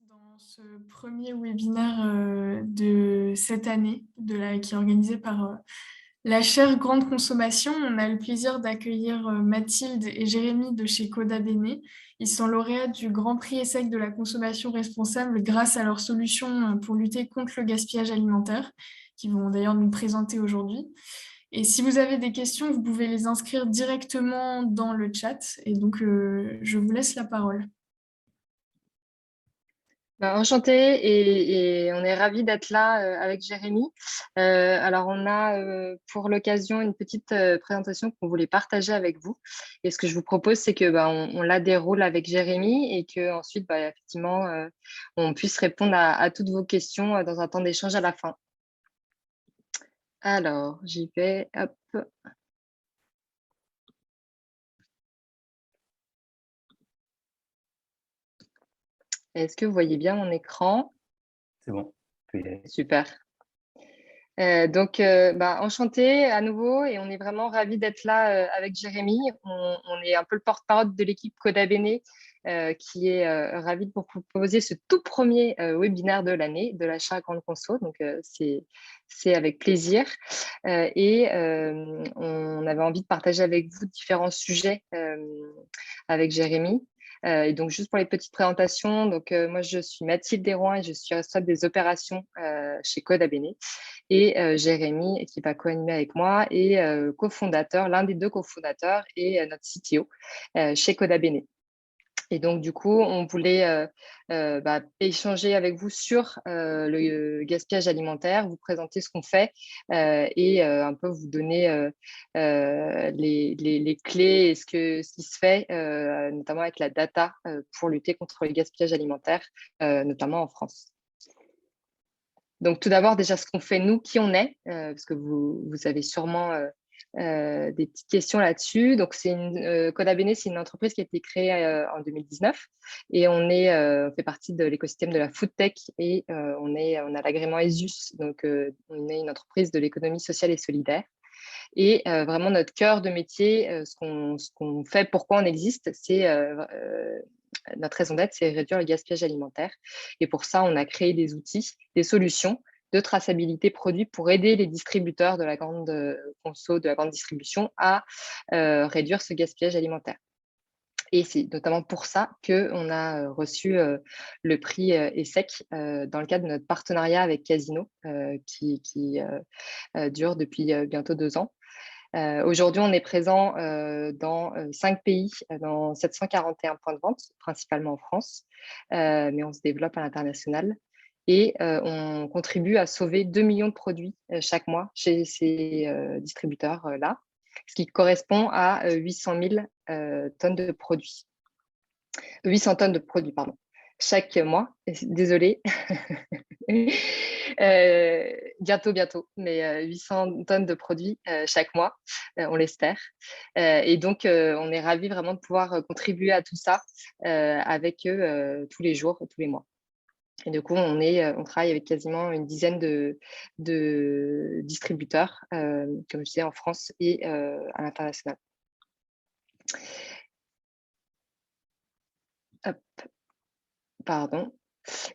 Dans ce premier webinaire de cette année, qui est organisé par la chaire Grande Consommation, on a le plaisir d'accueillir Mathilde et Jérémy de chez Coda Bene. Ils sont lauréats du Grand Prix ESSEC de la consommation responsable grâce à leurs solutions pour lutter contre le gaspillage alimentaire, qui vont d'ailleurs nous présenter aujourd'hui. Et si vous avez des questions, vous pouvez les inscrire directement dans le chat. Et donc, je vous laisse la parole. Enchantée et on est ravis d'être là avec Jérémy. Alors, on a pour l'occasion une petite présentation qu'on voulait partager avec vous. Et ce que je vous propose, c'est que on la déroule avec Jérémy et que ensuite, effectivement, on puisse répondre à toutes vos questions dans un temps d'échange à la fin. Alors, j'y vais. Hop. Est-ce que vous voyez bien mon écran? C'est bon, tu peux y aller. Super. Donc, enchanté à nouveau et on est vraiment ravis d'être là avec Jérémy. On est un peu le porte-parole de l'équipe Coda Bene qui est ravi de vous proposer ce tout premier webinaire de l'année de la chaire Grande Conso. Donc, c'est avec plaisir. On avait envie de partager avec vous différents sujets avec Jérémy. Et donc, juste pour les petites présentations, donc moi, je suis Mathilde Desroins et je suis responsable des opérations chez Coda Bene. Et Jérémy, qui va co-animer avec moi, est cofondateur, l'un des deux cofondateurs et notre CTO chez Coda Bene. Et donc, du coup, on voulait échanger avec vous sur le gaspillage alimentaire, vous présenter ce qu'on fait et un peu vous donner les clés et ce qui se fait, notamment avec la data pour lutter contre le gaspillage alimentaire, notamment en France. Donc, tout d'abord, déjà, ce qu'on fait, nous, qui on est, parce que vous avez sûrement des petites questions là-dessus. Donc, Coda Bene, c'est une entreprise qui a été créée en 2019 et on fait partie de l'écosystème de la food tech et on a l'agrément ESUS. Donc, on est une entreprise de l'économie sociale et solidaire. Et vraiment, notre cœur de métier, ce qu'on fait, pourquoi on existe, c'est notre raison d'être, c'est réduire le gaspillage alimentaire. Et pour ça, on a créé des outils, des solutions de traçabilité produits pour aider les distributeurs de la grande conso, de la grande distribution à réduire ce gaspillage alimentaire. Et c'est notamment pour ça qu'on a reçu le prix ESSEC dans le cadre de notre partenariat avec Casino, qui dure depuis bientôt 2 ans. Aujourd'hui, on est présent dans 5 pays, dans 741 points de vente, principalement en France, mais on se développe à l'international. Et on contribue à sauver 2 millions de produits chaque mois chez ces distributeurs-là, ce qui correspond à 800 000 tonnes de produits. 800 tonnes de produits, pardon, chaque mois. Désolée. Bientôt, mais 800 tonnes de produits chaque mois, on l'espère. Et donc, on est ravis vraiment de pouvoir contribuer à tout ça avec eux tous les jours, tous les mois. Et du coup, on travaille avec quasiment une dizaine de distributeurs, comme je disais, en France et à l'international. Hop. Pardon.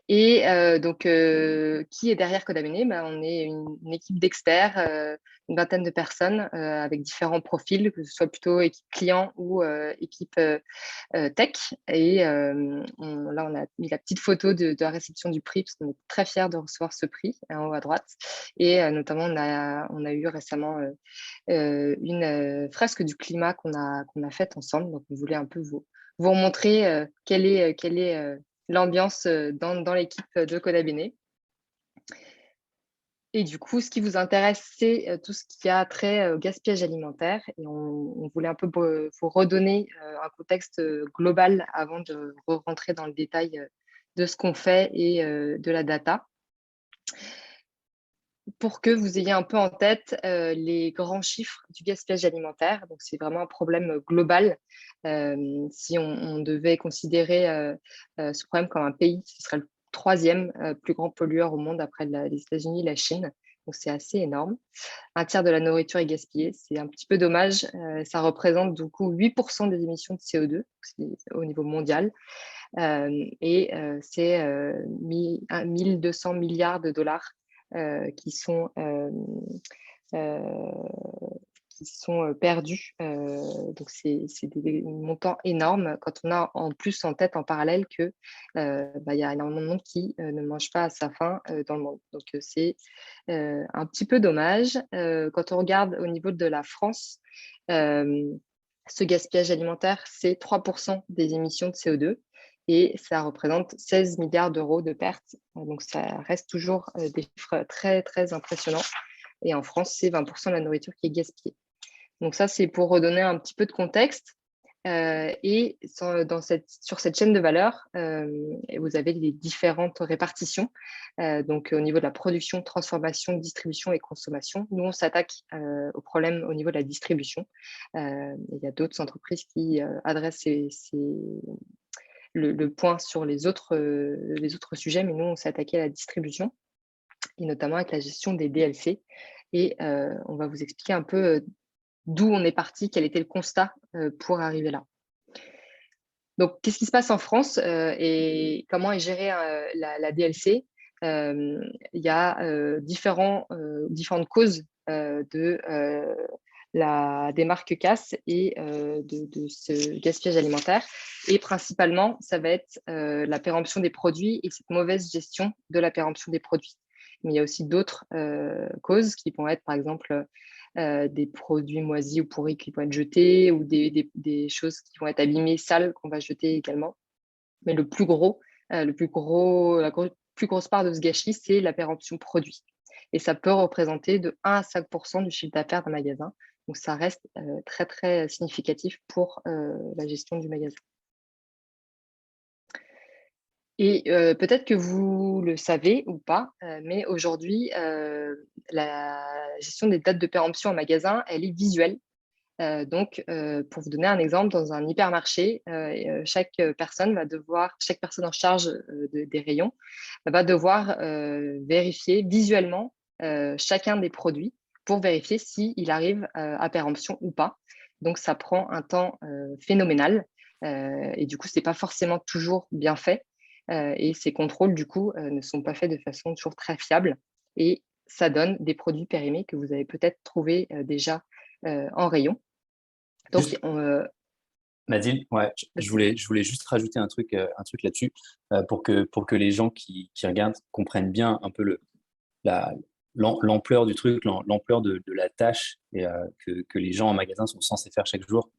Et donc, qui est derrière Coda Bene? On est une équipe d'experts, une vingtaine de personnes avec différents profils, que ce soit plutôt équipe client ou équipe tech. Et là, on a mis la petite photo de la réception du prix, parce qu'on est très fiers de recevoir ce prix en haut à droite. Et notamment, on a eu récemment une fresque du climat qu'on a faite ensemble. Donc, on voulait un peu vous montrer quelle est l'ambiance dans l'équipe de Coda Bene. Et du coup, ce qui vous intéresse, c'est tout ce qui a trait au gaspillage alimentaire. Et on voulait un peu vous redonner un contexte global avant de rentrer dans le détail de ce qu'on fait et de la data, pour que vous ayez un peu en tête les grands chiffres du gaspillage alimentaire. Donc, c'est vraiment un problème global. Si on devait considérer ce problème comme un pays, ce serait le 3e plus grand pollueur au monde après les États-Unis et la Chine. Donc, c'est assez énorme. Un tiers de la nourriture est gaspillée. C'est un petit peu dommage. Ça représente du coup 8% des émissions de CO2 au niveau mondial. C'est 1200 milliards de dollars qui sont perdus. Donc, c'est des montants énormes quand on a en plus en tête en parallèle que y a énormément de monde qui ne mange pas à sa faim dans le monde. Donc, c'est un petit peu dommage. Quand on regarde au niveau de la France, ce gaspillage alimentaire, c'est 3% des émissions de CO2 et ça représente 16 milliards d'euros de pertes. Donc, ça reste toujours des chiffres très, très impressionnants. Et en France, c'est 20% de la nourriture qui est gaspillée. Donc ça, c'est pour redonner un petit peu de contexte. Sur cette chaîne de valeur, vous avez les différentes répartitions. Donc, au niveau de la production, transformation, distribution et consommation, nous, on s'attaque au problème au niveau de la distribution. Il y a d'autres entreprises qui adressent le point sur les autres sujets, mais nous, on s'est attaqué à la distribution, et notamment avec la gestion des DLC. Et on va vous expliquer un peu d'où on est parti, quel était le constat pour arriver là. Donc, qu'est-ce qui se passe en France et comment est gérée la DLC? Il y a différentes causes de des marques casse et de ce gaspillage alimentaire. Et principalement, ça va être la péremption des produits et cette mauvaise gestion de la péremption des produits. Mais il y a aussi d'autres causes qui vont être, par exemple, des produits moisis ou pourris qui vont être jetés ou des choses qui vont être abîmées, sales, qu'on va jeter également. Mais la plus grosse part de ce gâchis, c'est la péremption produit. Et ça peut représenter de 1 à 5% du chiffre d'affaires d'un magasin. Donc, ça reste très, très significatif pour la gestion du magasin. Et peut-être que vous le savez ou pas, mais aujourd'hui, la gestion des dates de péremption en magasin, elle est visuelle. Donc, pour vous donner un exemple, dans un hypermarché, chaque personne en charge des rayons va devoir vérifier visuellement chacun des produits pour vérifier s'il arrive à péremption ou pas. Donc, ça prend un temps phénoménal et du coup, ce n'est pas forcément toujours bien fait. Et ces contrôles, du coup, ne sont pas faits de façon toujours très fiable. Et ça donne des produits périmés que vous avez peut-être trouvés déjà en rayon. Donc, Juste, Mathilde, ouais, je voulais juste rajouter un truc là-dessus pour que les gens qui regardent comprennent bien un peu la, l'ampleur du truc, l'ampleur de la tâche que les gens en magasin sont censés faire chaque jour.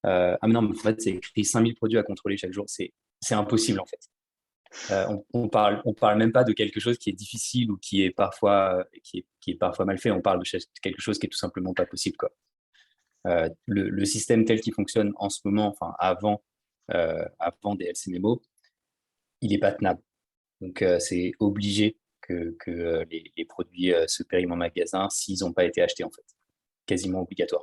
Mais non, mais en fait, c'est écrit 5000 produits à contrôler chaque jour. C'est impossible, en fait. On parle même pas de quelque chose qui est difficile ou qui est parfois, qui est parfois mal fait. On parle de quelque chose qui est tout simplement pas possible, quoi. Le système tel qu'il fonctionne en ce moment, enfin avant DLC Memo, il n'est pas tenable. Donc c'est obligé que les produits se périment en magasin s'ils n'ont pas été achetés en fait. Quasiment obligatoire.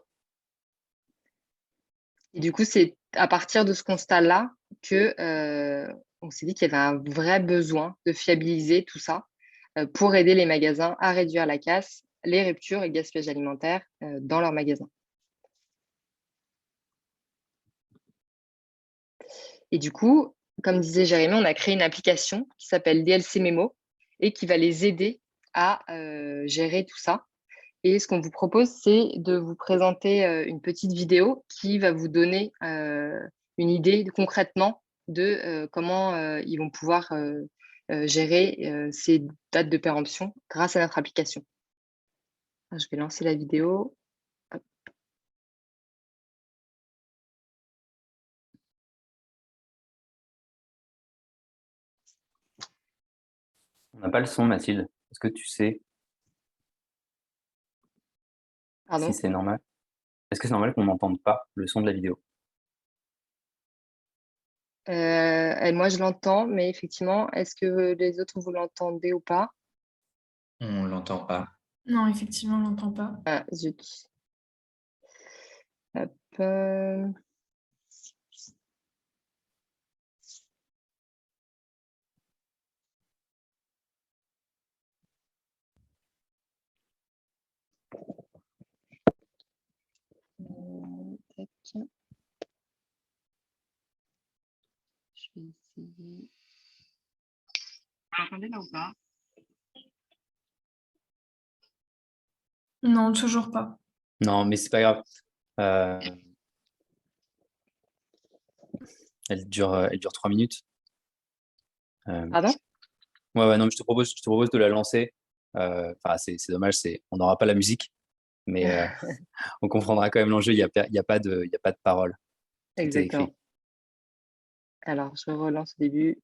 Et du coup, c'est à partir de ce constat-là que on s'est dit qu'il y avait un vrai besoin de fiabiliser tout ça pour aider les magasins à réduire la casse, les ruptures et le gaspillage alimentaire dans leurs magasins. Et du coup, comme disait Jérémy, on a créé une application qui s'appelle DLC Memo et qui va les aider à gérer tout ça. Et ce qu'on vous propose, c'est de vous présenter une petite vidéo qui va vous donner une idée concrètement de comment ils vont pouvoir gérer ces dates de péremption grâce à notre application. Je vais lancer la vidéo. Hop. On n'a pas le son, Mathilde. Est-ce que tu sais si Pardon. c'est normal? Est-ce que c'est normal qu'on n'entende pas le son de la vidéo? Et moi, je l'entends, mais effectivement, est-ce que les autres, vous l'entendez ou pas? On l'entend pas. Non, effectivement, on l'entend pas. Ah, zut. Hop, Tiens, je vais essayer. Vous m'entendez là ou pas? Non, toujours pas. Non, mais c'est pas grave. Euh, elle dure 3 minutes. Euh, Pardon? ouais, non, mais je te propose de la lancer. Enfin, c'est dommage, on n'aura pas la musique, mais on comprendra quand même l'enjeu. Il y a pas de parole. Tout est écrit. Exactement. Alors, je relance au début.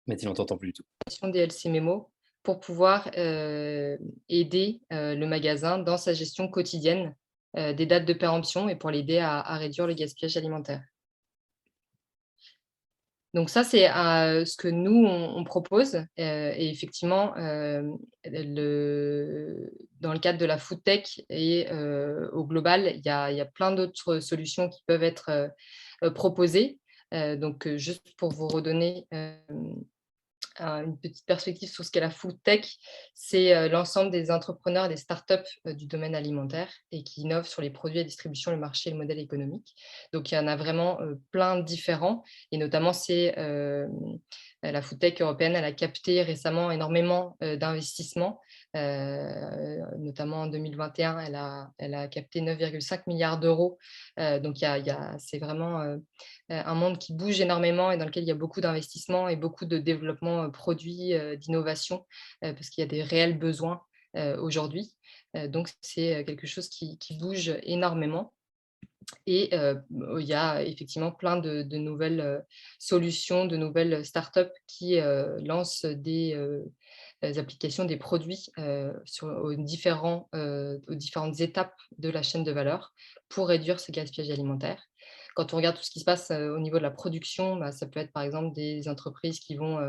Mathilde, on t'entend plus du tout. Des LC Mémo pour pouvoir aider le magasin dans sa gestion quotidienne des dates de péremption et pour l'aider à réduire le gaspillage alimentaire. Donc ça, c'est ce que nous, on propose. Et effectivement, dans le cadre de la food tech et au global, il y a plein d'autres solutions qui peuvent être proposées. Donc, juste pour vous redonner une petite perspective sur ce qu'est la food tech, c'est l'ensemble des entrepreneurs et des startups du domaine alimentaire et qui innovent sur les produits, la distribution, le marché et le modèle économique. Donc, il y en a vraiment plein de différents et notamment, la food tech européenne, elle a capté récemment énormément d'investissements, notamment en 2021, elle a capté 9,5 milliards d'euros. Donc, c'est vraiment un monde qui bouge énormément et dans lequel il y a beaucoup d'investissements et beaucoup de développement produits, d'innovation, parce qu'il y a des réels besoins aujourd'hui. Donc c'est quelque chose qui bouge énormément et il y a effectivement plein de nouvelles solutions, de nouvelles startups qui lancent des applications, des produits aux différentes étapes de la chaîne de valeur pour réduire ce gaspillage alimentaire. Quand on regarde tout ce qui se passe au niveau de la production, bah, ça peut être par exemple des entreprises qui vont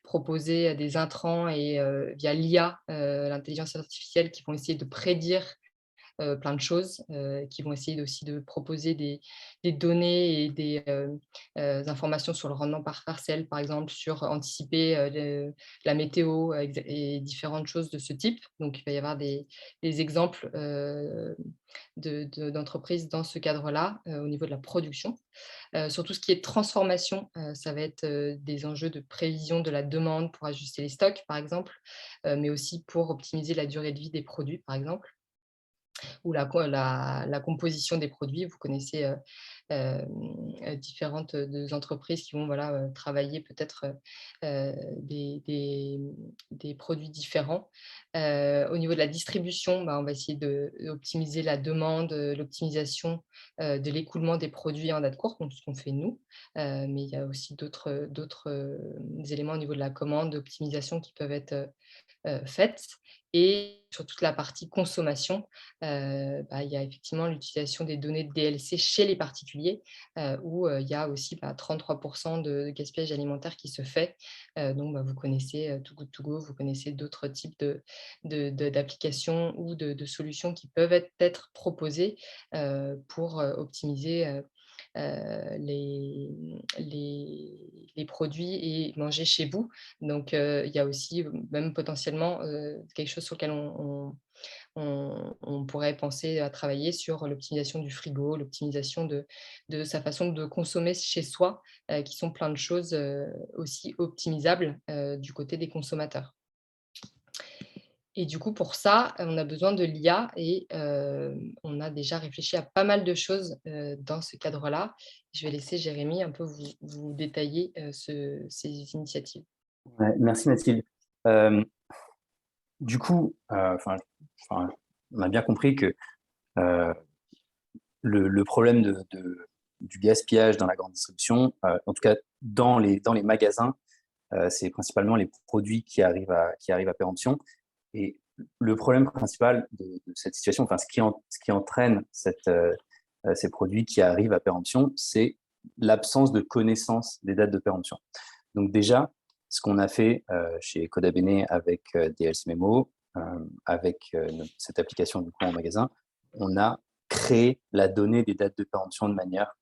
proposer des intrants et via l'IA, l'intelligence artificielle, qui vont essayer de prédire plein de choses, qui vont essayer aussi de proposer des données et des informations sur le rendement par parcelle, par exemple, sur anticiper la météo et différentes choses de ce type. Donc, il va y avoir des exemples d'entreprises dans ce cadre-là, au niveau de la production. Sur tout ce qui est transformation, ça va être des enjeux de prévision de la demande pour ajuster les stocks, par exemple, mais aussi pour optimiser la durée de vie des produits, par exemple, ou la composition des produits. Vous connaissez différentes entreprises qui vont voilà, travailler peut-être des produits différents. Au niveau de la distribution, bah, on va essayer d'optimiser la demande, l'optimisation de l'écoulement des produits en date courte, donc ce qu'on fait nous. Mais il y a aussi d'autres éléments au niveau de la commande, d'optimisation qui peuvent être faites. Et sur toute la partie consommation, il y a effectivement l'utilisation des données de DLC chez les particuliers, où il y a aussi 33% de gaspillage alimentaire qui se fait. Donc vous connaissez Too Good To Go, vous connaissez d'autres types d'applications ou de solutions qui peuvent être proposées pour optimiser les produits et manger chez vous. Donc il y a aussi même potentiellement quelque chose sur lequel on pourrait penser à travailler sur l'optimisation du frigo, l'optimisation de sa façon de consommer chez soi, qui sont plein de choses aussi optimisables du côté des consommateurs. Et du coup, pour ça, on a besoin de l'IA et on a déjà réfléchi à pas mal de choses dans ce cadre-là. Je vais laisser Jérémy un peu vous détailler ces initiatives. Ouais, merci Mathilde. Du coup, on a bien compris que le problème du gaspillage dans la grande distribution, en tout cas dans les magasins, c'est principalement les produits qui arrivent à péremption. Et le problème principal de cette situation, enfin ce qui entraîne ces produits qui arrivent à péremption, c'est l'absence de connaissance des dates de péremption. Donc déjà, ce qu'on a fait chez Coda Bene avec DLC Memo, avec cette application du coup en magasin, on a créé la donnée des dates de péremption de manière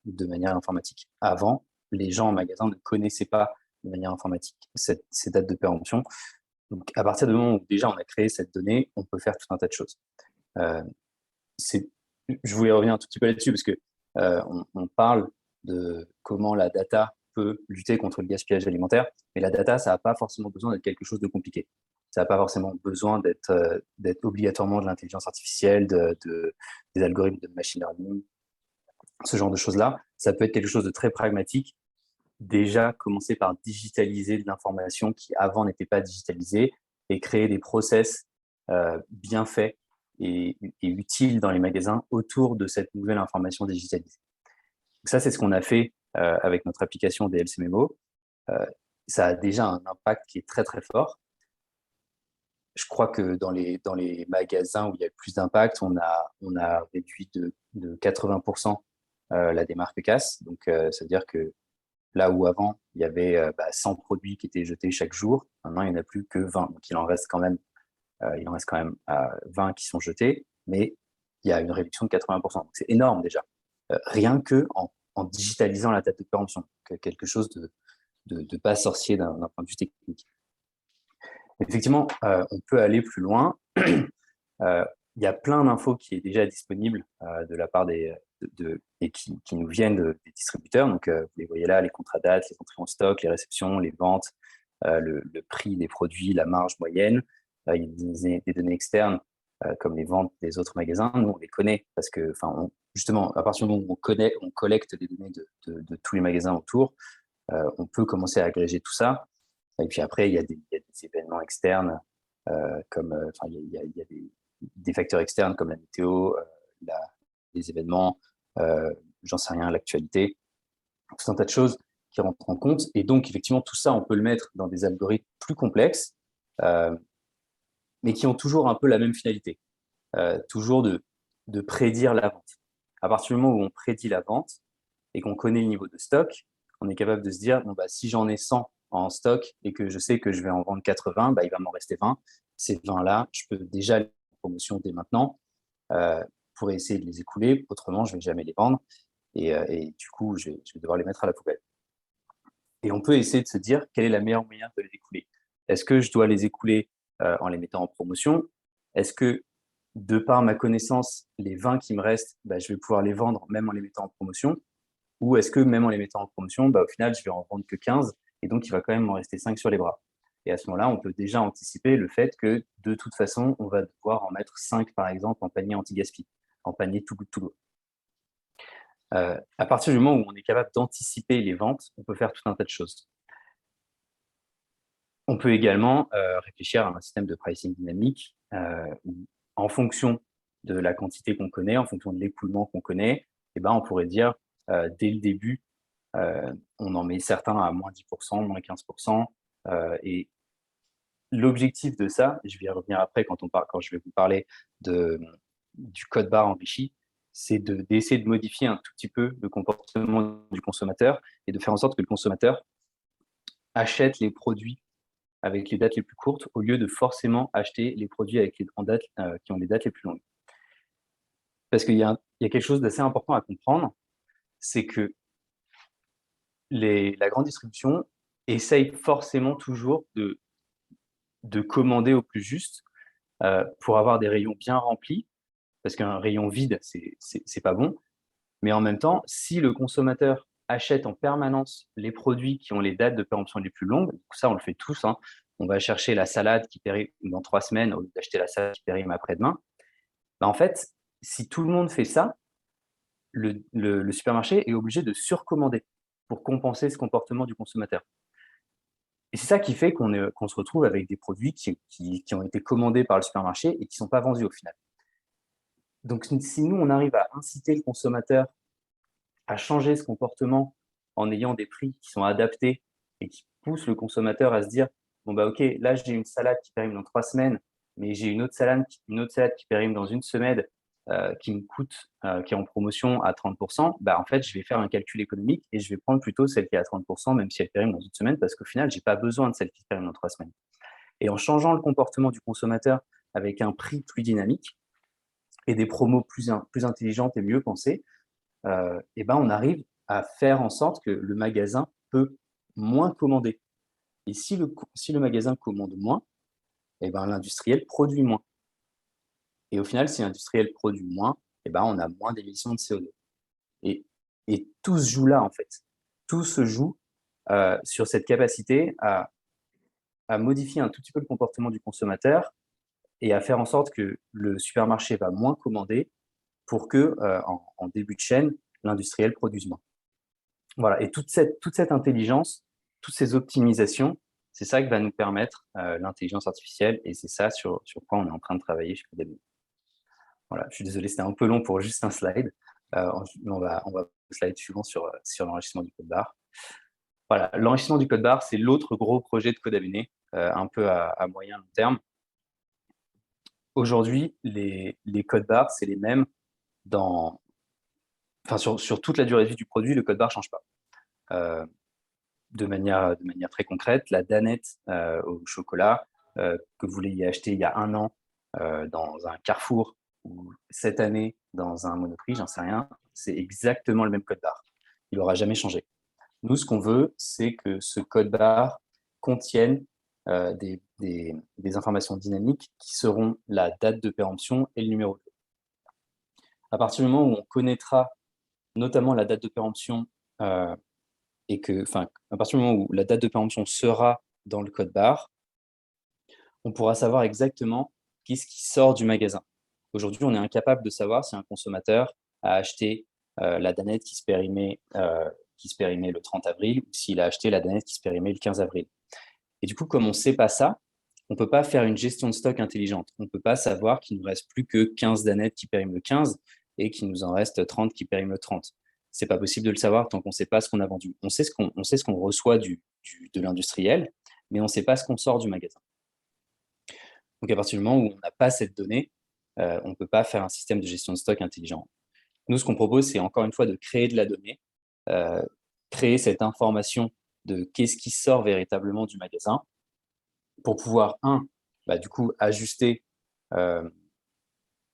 informatique. Avant, les gens en magasin ne connaissaient pas de manière informatique ces dates de péremption. Donc, à partir du moment où déjà on a créé cette donnée, on peut faire tout un tas de choses. Je voulais revenir un tout petit peu là-dessus parce que on parle de comment la data peut lutter contre le gaspillage alimentaire, mais la data, ça n'a pas forcément besoin d'être quelque chose de compliqué. Ça n'a pas forcément besoin d'être obligatoirement de l'intelligence artificielle, des algorithmes de machine learning, ce genre de choses-là. Ça peut être quelque chose de très pragmatique. Déjà, commencer par digitaliser de l'information qui avant n'était pas digitalisée et créer des process bien faits et utiles dans les magasins autour de cette nouvelle information digitalisée. Donc ça, c'est ce qu'on a fait avec notre application DLC Memo. Ça a déjà un impact qui est très, très fort. Je crois que dans les magasins où il y a le plus d'impact, on a réduit de 80% la démarque casse. Donc, ça veut dire que là où avant, il y avait 100 produits qui étaient jetés chaque jour, maintenant, il n'y en a plus que 20. Donc, il en reste quand même 20 qui sont jetés, mais il y a une réduction de 80%. Donc, c'est énorme déjà. Rien que en digitalisant la date de péremption, quelque chose de pas sorcier d'un point de vue technique. Effectivement, on peut aller plus loin. Il y a plein d'infos qui est déjà disponible de la part et qui nous viennent des distributeurs. Donc, vous les voyez là, les contrats dates, les entrées en stock, les réceptions, les ventes, le prix des produits, la marge moyenne. Il y a des données externes comme les ventes des autres magasins. Nous, on les connaît parce que, justement, à partir du moment où on collecte des données de tous les magasins autour, on peut commencer à agréger tout ça. Et puis après, il y a des événements externes comme, il y a des facteurs externes comme la météo, les événements, j'en sais rien, l'actualité, tout un tas de choses qui rentrent en compte. Et donc, effectivement, tout ça, on peut le mettre dans des algorithmes plus complexes, mais qui ont toujours un peu la même finalité, toujours de prédire la vente. À partir du moment où on prédit la vente et qu'on connaît le niveau de stock, on est capable de se dire, si j'en ai 100 en stock et que je sais que je vais en vendre 80, il va m'en rester 20. Ces 20-là, je peux déjà les promotion dès maintenant pour essayer de les écouler. Autrement, je ne vais jamais les vendre et du coup, je vais devoir les mettre à la poubelle. Et on peut essayer de se dire quelle est la meilleure manière de les écouler. Est-ce que je dois les écouler en les mettant en promotion? Est-ce que, de par ma connaissance, les 20 qui me restent, je vais pouvoir les vendre même en les mettant en promotion? Ou est-ce que même en les mettant en promotion, au final, je vais en vendre que 15 et donc il va quand même m'en rester 5 sur les bras? Et à ce moment-là, on peut déjà anticiper le fait que de toute façon, on va devoir en mettre 5, par exemple, en panier anti-gaspi, en panier Too Good To Go. À partir du moment où on est capable d'anticiper les ventes, on peut faire tout un tas de choses. On peut également réfléchir à un système de pricing dynamique où, en fonction de la quantité qu'on connaît, en fonction de l'écoulement qu'on connaît, on pourrait dire dès le début, on en met certains à moins 10%, moins 15%, et l'objectif de ça, et je vais y revenir après quand je vais vous parler du code barre enrichi, c'est d'essayer de modifier un tout petit peu le comportement du consommateur et de faire en sorte que le consommateur achète les produits avec les dates les plus courtes au lieu de forcément acheter les produits qui ont les dates les plus longues. Parce qu'il y a quelque chose d'assez important à comprendre, c'est que la grande distribution essaye forcément toujours de commander au plus juste pour avoir des rayons bien remplis, parce qu'un rayon vide, c'est pas bon. Mais en même temps, si le consommateur achète en permanence les produits qui ont les dates de péremption les plus longues, ça on le fait tous, hein, on va chercher la salade qui périme dans 3 semaines au lieu d'acheter la salade qui périme après-demain. Bah, en fait, si tout le monde fait ça, le supermarché est obligé de surcommander pour compenser ce comportement du consommateur. Et c'est ça qui fait qu'on se retrouve avec des produits qui ont été commandés par le supermarché et qui ne sont pas vendus au final. Donc, si nous, on arrive à inciter le consommateur à changer ce comportement en ayant des prix qui sont adaptés et qui poussent le consommateur à se dire, bon, bah, OK, là, j'ai une salade qui périme dans 3 semaines, mais j'ai une autre salade qui périme dans une semaine, qui me coûte, qui est en promotion à 30%, bah, en fait, je vais faire un calcul économique et je vais prendre plutôt celle qui est à 30%, même si elle périme dans une semaine, parce qu'au final, j'ai pas besoin de celle qui périme dans 3 semaines. Et en changeant le comportement du consommateur avec un prix plus dynamique et des promos plus intelligentes et mieux pensées, et ben, on arrive à faire en sorte que le magasin peut moins commander. Et si le magasin commande moins, et ben, l'industriel produit moins. Et au final, si l'industriel produit moins, et ben, on a moins d'émissions de CO2. Et, et tout se joue là, en fait. Tout se joue sur cette capacité à modifier un tout petit peu le comportement du consommateur et à faire en sorte que le supermarché va moins commander pour que, en début de chaîne, l'industriel produise moins. Voilà, et toute cette intelligence, toutes ces optimisations, c'est ça que va nous permettre l'intelligence artificielle, et c'est ça sur quoi on est en train de travailler chez Codabin. Voilà, je suis désolé, c'était un peu long pour juste un slide. On va au slide suivant sur l'enrichissement du code barre. Voilà, l'enrichissement du code barre, c'est l'autre gros projet de Codabin, un peu à moyen long terme. Aujourd'hui, les codes barres, c'est les mêmes sur toute la durée de vie du produit, le code barre ne change pas. De manière très concrète, la danette au chocolat que vous l'ayez acheté il y a 1 an dans un Carrefour ou cette année dans un Monoprix, j'en sais rien, c'est exactement le même code barre. Il n'aura jamais changé. Nous, ce qu'on veut, c'est que ce code barre contienne des informations dynamiques qui seront la date de péremption et le numéro 2. À partir du moment où on connaîtra notamment la date de péremption à partir du moment où la date de péremption sera dans le code barre, on pourra savoir exactement qu'est-ce qui sort du magasin. Aujourd'hui, on est incapable de savoir si un consommateur a acheté la danette qui se périmait le 30 avril ou s'il a acheté la danette qui se périmait le 15 avril. Et du coup, comme on ne sait pas ça, on ne peut pas faire une gestion de stock intelligente. On ne peut pas savoir qu'il ne nous reste plus que 15 danettes qui périment le 15 et qu'il nous en reste 30 qui périment le 30. C'est pas possible de le savoir tant qu'on ne sait pas ce qu'on a vendu. On sait ce qu'on reçoit de l'industriel, mais on ne sait pas ce qu'on sort du magasin. Donc à partir du moment où on n'a pas cette donnée, on ne peut pas faire un système de gestion de stock intelligent. Nous, ce qu'on propose, c'est encore une fois de créer de la donnée, créer cette information de qu'est-ce qui sort véritablement du magasin pour pouvoir, du coup, ajuster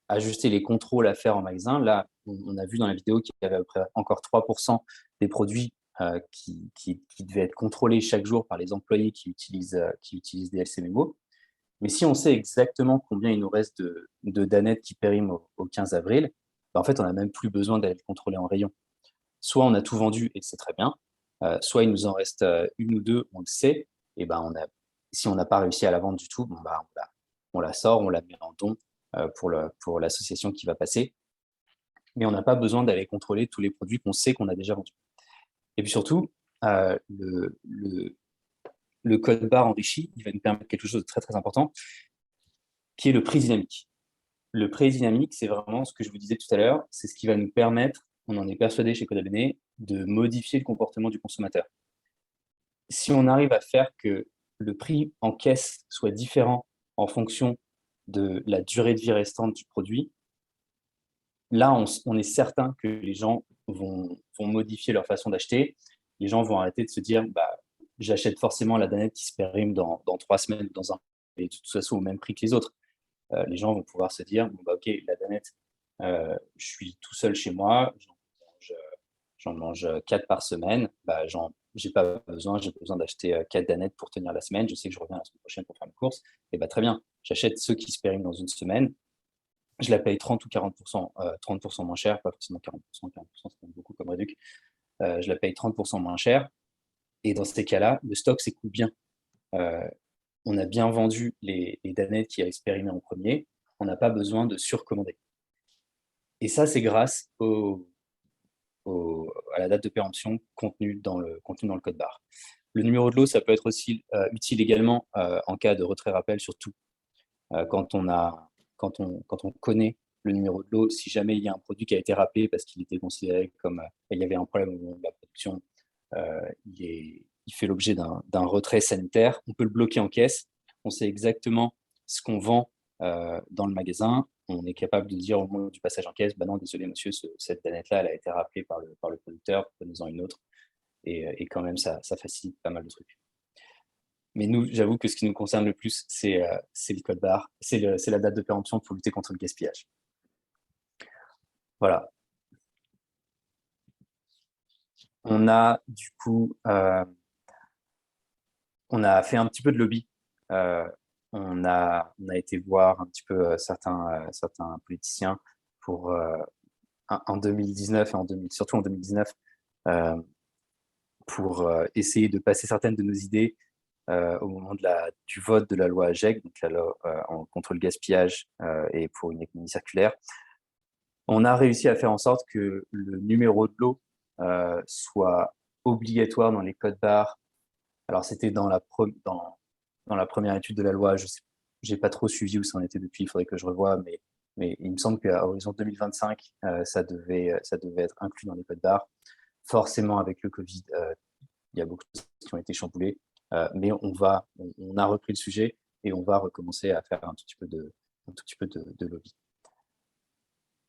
les contrôles à faire en magasin. Là, on a vu dans la vidéo qu'il y avait à peu près encore 3% des produits qui devaient être contrôlés chaque jour par les employés qui utilisent des LC-Mémo. Mais si on sait exactement combien il nous reste de danettes qui périment au 15 avril, en fait, on n'a même plus besoin d'aller le contrôler en rayon. Soit on a tout vendu et c'est très bien, soit il nous en reste une ou deux, on le sait, et si on n'a pas réussi à la vendre du tout, on la sort, on la met en don pour l'association qui va passer. Mais on n'a pas besoin d'aller contrôler tous les produits qu'on sait qu'on a déjà vendus. Et puis surtout, le code barre enrichi, il va nous permettre quelque chose de très très important, qui est le prix dynamique. Le prix dynamique, c'est vraiment ce que je vous disais tout à l'heure, c'est ce qui va nous permettre, on en est persuadé chez Codabene, de modifier le comportement du consommateur. Si on arrive à faire que le prix en caisse soit différent en fonction de la durée de vie restante du produit, là, on est certain que les gens vont modifier leur façon d'acheter. Les gens vont arrêter de se dire, bah, j'achète forcément la danette qui se périme dans 3 semaines, dans un et de toute façon au même prix que les autres. Les gens vont pouvoir se dire, bon, bah, ok, la danette, je suis tout seul chez moi, j'en mange 4 par semaine, bah, j'ai besoin d'acheter 4 danettes pour tenir la semaine. Je sais que je reviens la semaine prochaine pour faire mes courses. Et bah, très bien, j'achète ceux qui se périment dans une semaine. Je la paye 30 ou 40%, 30% moins cher, pas forcément 40%, 40% c'est quand même beaucoup comme réduc. Je la paye 30% moins cher. Et dans ces cas-là, le stock s'écoule bien. Euh, on a bien vendu les danettes qui avaient périmé en premier. On n'a pas besoin de surcommander. Et ça, c'est grâce à la date de péremption contenue dans le code barre. Le numéro de lot, ça peut être aussi utile également en cas de retrait-rappel, surtout quand on connaît le numéro de lot. Si jamais il y a un produit qui a été rappelé parce qu'il était considéré comme il y avait un problème au moment de la production, il fait l'objet d'un retrait sanitaire, on peut le bloquer en caisse. On sait exactement ce qu'on vend dans le magasin. On est capable de dire au moment du passage en caisse, bah non, désolé monsieur, cette danette-là, elle a été rappelée par le producteur, prenez-en une autre. Et quand même, ça facilite pas mal de trucs. Mais nous, j'avoue que ce qui nous concerne le plus, c'est le code barre, c'est la date de péremption pour lutter contre le gaspillage. Voilà. On a du coup, on a fait un petit peu de lobby. On a été voir un petit peu certains politiciens pour en 2019 et surtout en 2019 pour essayer de passer certaines de nos idées au moment du vote de la loi AGEC, donc la loi contre le gaspillage et pour une économie circulaire. On a réussi à faire en sorte que le numéro de lot soit obligatoire dans les codes barres. Alors, c'était dans la première étude de la loi. Je n'ai pas trop suivi où ça en était depuis, il faudrait que je revoie, mais il me semble qu'à horizon 2025, ça devait être inclus dans les codes barres. Forcément, avec le Covid, il y a beaucoup de choses qui ont été chamboulées, mais on a repris le sujet et on va recommencer à faire un tout petit peu de lobby.